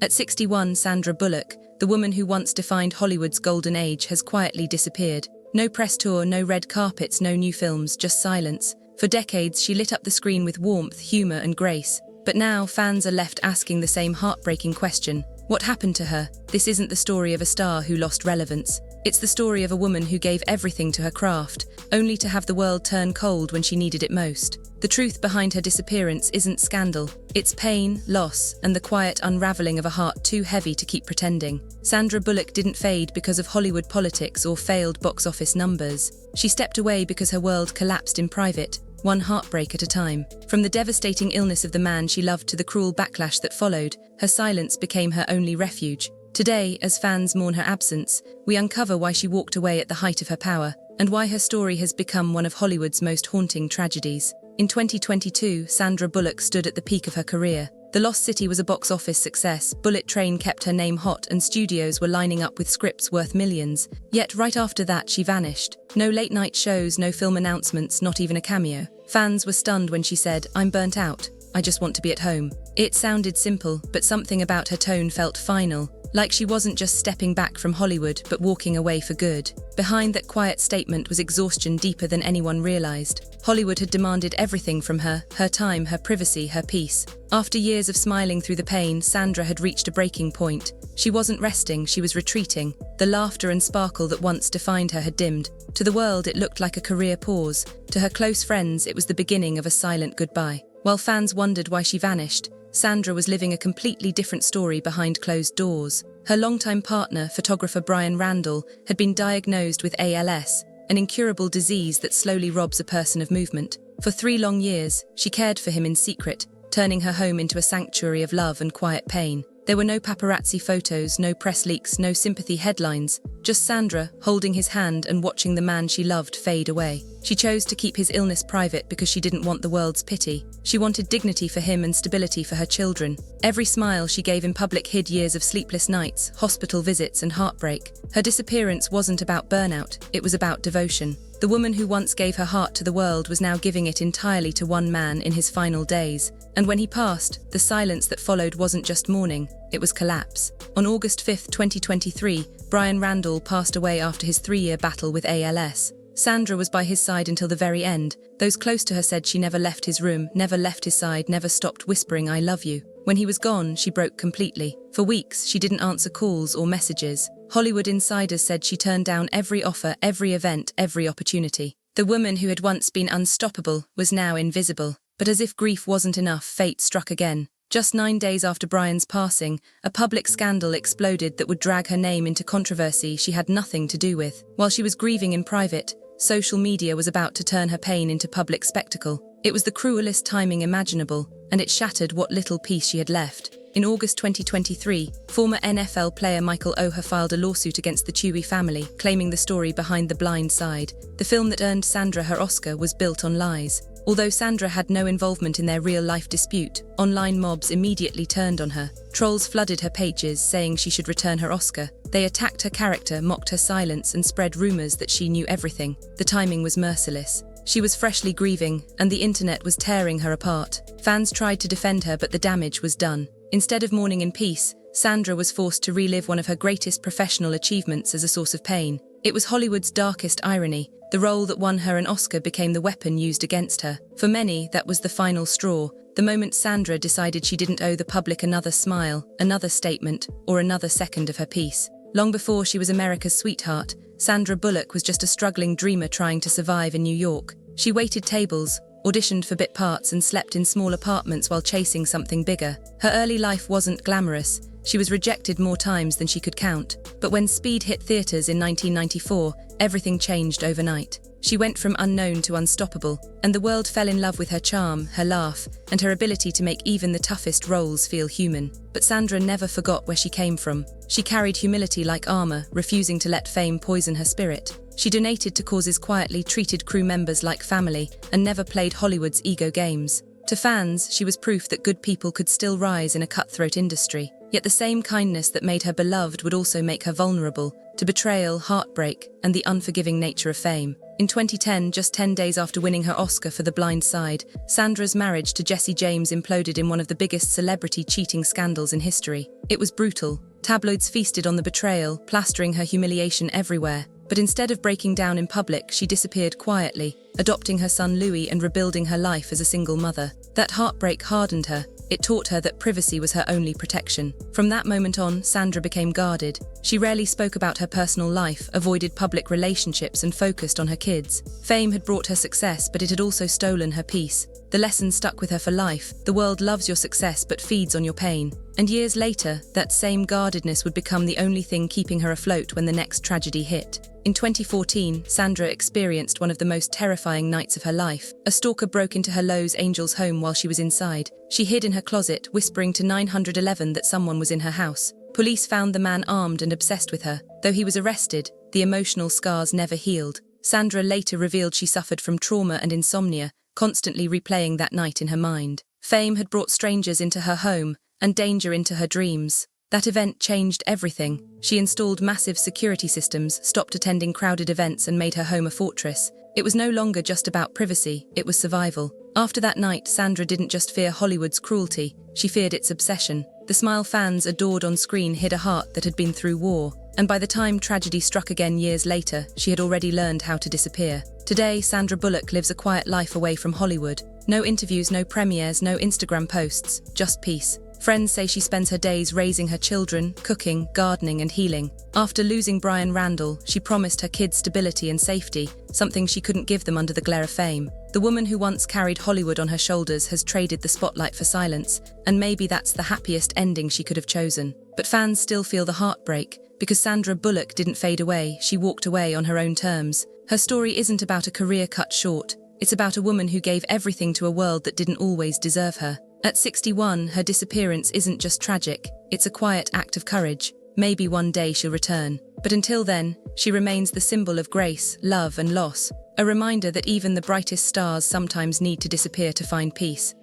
At 61, Sandra Bullock, the woman who once defined Hollywood's golden age, has quietly disappeared. No press tour, no red carpets, no new films, just silence. For decades, she lit up the screen with warmth, humor, and grace. But now, fans are left asking the same heartbreaking question. What happened to her? This isn't the story of a star who lost relevance. It's the story of a woman who gave everything to her craft, only to have the world turn cold when she needed it most. The truth behind her disappearance isn't scandal. It's pain, loss, and the quiet unraveling of a heart too heavy to keep pretending. Sandra Bullock didn't fade because of Hollywood politics or failed box office numbers. She stepped away because her world collapsed in private, one heartbreak at a time. From the devastating illness of the man she loved to the cruel backlash that followed, her silence became her only refuge. Today, as fans mourn her absence, we uncover why she walked away at the height of her power, and why her story has become one of Hollywood's most haunting tragedies. In 2022, Sandra Bullock stood at the peak of her career. The Lost City was a box office success, Bullet Train kept her name hot, and studios were lining up with scripts worth millions. Yet right after that, she vanished. No late-night shows, no film announcements, not even a cameo. Fans were stunned when she said, "I'm burnt out. I just want to be at home." It sounded simple, but something about her tone felt final. Like she wasn't just stepping back from Hollywood, but walking away for good. Behind that quiet statement was exhaustion deeper than anyone realized. Hollywood had demanded everything from her time, her privacy, her peace. After years of smiling through the pain, Sandra had reached a breaking point. She wasn't resting, she was retreating. The laughter and sparkle that once defined her had dimmed. To the world, it looked like a career pause. To her close friends, it was the beginning of a silent goodbye. While fans wondered why she vanished, Sandra was living a completely different story behind closed doors. Her longtime partner, photographer Brian Randall, had been diagnosed with ALS, an incurable disease that slowly robs a person of movement. For 3 long years, she cared for him in secret, turning her home into a sanctuary of love and quiet pain. There were no paparazzi photos, no press leaks, no sympathy headlines, just Sandra holding his hand and watching the man she loved fade away. She chose to keep his illness private because she didn't want the world's pity. She wanted dignity for him and stability for her children. Every smile she gave in public hid years of sleepless nights, hospital visits, and heartbreak. Her disappearance wasn't about burnout, it was about devotion. The woman who once gave her heart to the world was now giving it entirely to one man in his final days. And when he passed, the silence that followed wasn't just mourning, it was collapse. On August 5, 2023, Brian Randall passed away after his 3-year battle with ALS. Sandra was by his side until the very end. Those close to her said she never left his room, never left his side, never stopped whispering, "I love you." When he was gone, she broke completely. For weeks, she didn't answer calls or messages. Hollywood insiders said she turned down every offer, every event, every opportunity. The woman who had once been unstoppable was now invisible. But as if grief wasn't enough, fate struck again. Just 9 days after Brian's passing, a public scandal exploded that would drag her name into controversy she had nothing to do with. While she was grieving in private, social media was about to turn her pain into public spectacle. It was the cruelest timing imaginable, and it shattered what little peace she had left. In August 2023, former NFL player Michael Oher filed a lawsuit against the Chewy family, claiming the story behind The Blind Side. The film that earned Sandra her Oscar was built on lies. Although Sandra had no involvement in their real-life dispute, online mobs immediately turned on her. Trolls flooded her pages, saying she should return her Oscar. They attacked her character, mocked her silence, and spread rumors that she knew everything. The timing was merciless. She was freshly grieving, and the internet was tearing her apart. Fans tried to defend her, but the damage was done. Instead of mourning in peace, Sandra was forced to relive one of her greatest professional achievements as a source of pain. It was Hollywood's darkest irony. The role that won her an Oscar became the weapon used against her. For many, that was the final straw, the moment Sandra decided she didn't owe the public another smile, another statement, or another second of her peace. Long before she was America's sweetheart, Sandra Bullock was just a struggling dreamer trying to survive in New York. She waited tables, auditioned for bit parts, and slept in small apartments while chasing something bigger. Her early life wasn't glamorous. She was rejected more times than she could count. But when Speed hit theaters in 1994, everything changed overnight. She went from unknown to unstoppable, and the world fell in love with her charm, her laugh, and her ability to make even the toughest roles feel human. But Sandra never forgot where she came from. She carried humility like armor, refusing to let fame poison her spirit. She donated to causes quietly, treated crew members like family, and never played Hollywood's ego games. To fans, she was proof that good people could still rise in a cutthroat industry. Yet the same kindness that made her beloved would also make her vulnerable to betrayal, heartbreak, and the unforgiving nature of fame. In 2010, just 10 days after winning her Oscar for The Blind Side, Sandra's marriage to Jesse James imploded in one of the biggest celebrity cheating scandals in history. It was brutal. Tabloids feasted on the betrayal, plastering her humiliation everywhere. But instead of breaking down in public, she disappeared quietly, adopting her son Louis and rebuilding her life as a single mother. That heartbreak hardened her. It taught her that privacy was her only protection. From that moment on, Sandra became guarded. She rarely spoke about her personal life, avoided public relationships, and focused on her kids. Fame had brought her success, but it had also stolen her peace. The lesson stuck with her for life. The world loves your success but feeds on your pain. And years later, that same guardedness would become the only thing keeping her afloat when the next tragedy hit. In 2014, Sandra experienced one of the most terrifying nights of her life. A stalker broke into her Los Angeles home while she was inside. She hid in her closet, whispering to 911 that someone was in her house. Police found the man armed and obsessed with her. Though he was arrested, the emotional scars never healed. Sandra later revealed she suffered from trauma and insomnia, constantly replaying that night in her mind. Fame had brought strangers into her home, and danger into her dreams. That event changed everything. She installed massive security systems, stopped attending crowded events, and made her home a fortress. It was no longer just about privacy, it was survival. After that night, Sandra didn't just fear Hollywood's cruelty, she feared its obsession. The smile fans adored on screen hid a heart that had been through war. And by the time tragedy struck again years later, she had already learned how to disappear. Today, Sandra Bullock lives a quiet life away from Hollywood. No interviews, no premieres, no Instagram posts, just peace. Friends say she spends her days raising her children, cooking, gardening, and healing. After losing Brian Randall, she promised her kids stability and safety, something she couldn't give them under the glare of fame. The woman who once carried Hollywood on her shoulders has traded the spotlight for silence, and maybe that's the happiest ending she could have chosen. But fans still feel the heartbreak, because Sandra Bullock didn't fade away, she walked away on her own terms. Her story isn't about a career cut short, it's about a woman who gave everything to a world that didn't always deserve her. At 61, her disappearance isn't just tragic, it's a quiet act of courage. Maybe one day she'll return. But until then, she remains the symbol of grace, love, and loss. A reminder that even the brightest stars sometimes need to disappear to find peace.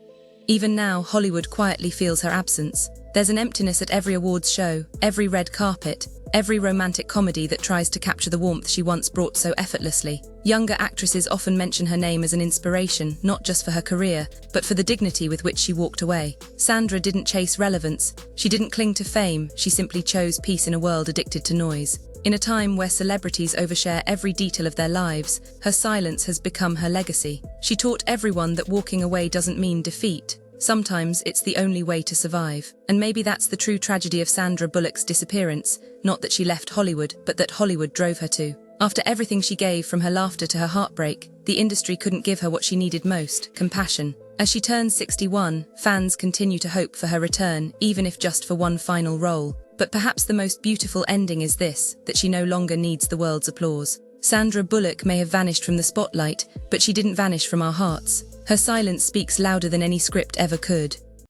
Even now, Hollywood quietly feels her absence. There's an emptiness at every awards show, every red carpet, every romantic comedy that tries to capture the warmth she once brought so effortlessly. Younger actresses often mention her name as an inspiration, not just for her career, but for the dignity with which she walked away. Sandra didn't chase relevance, she didn't cling to fame, she simply chose peace in a world addicted to noise. In a time where celebrities overshare every detail of their lives, her silence has become her legacy. She taught everyone that walking away doesn't mean defeat. Sometimes it's the only way to survive. And maybe that's the true tragedy of Sandra Bullock's disappearance, not that she left Hollywood, but that Hollywood drove her to. After everything she gave, from her laughter to her heartbreak, the industry couldn't give her what she needed most, compassion. As she turns 61, fans continue to hope for her return, even if just for one final role. But perhaps the most beautiful ending is this, that she no longer needs the world's applause. Sandra Bullock may have vanished from the spotlight, but she didn't vanish from our hearts. Her silence speaks louder than any script ever could.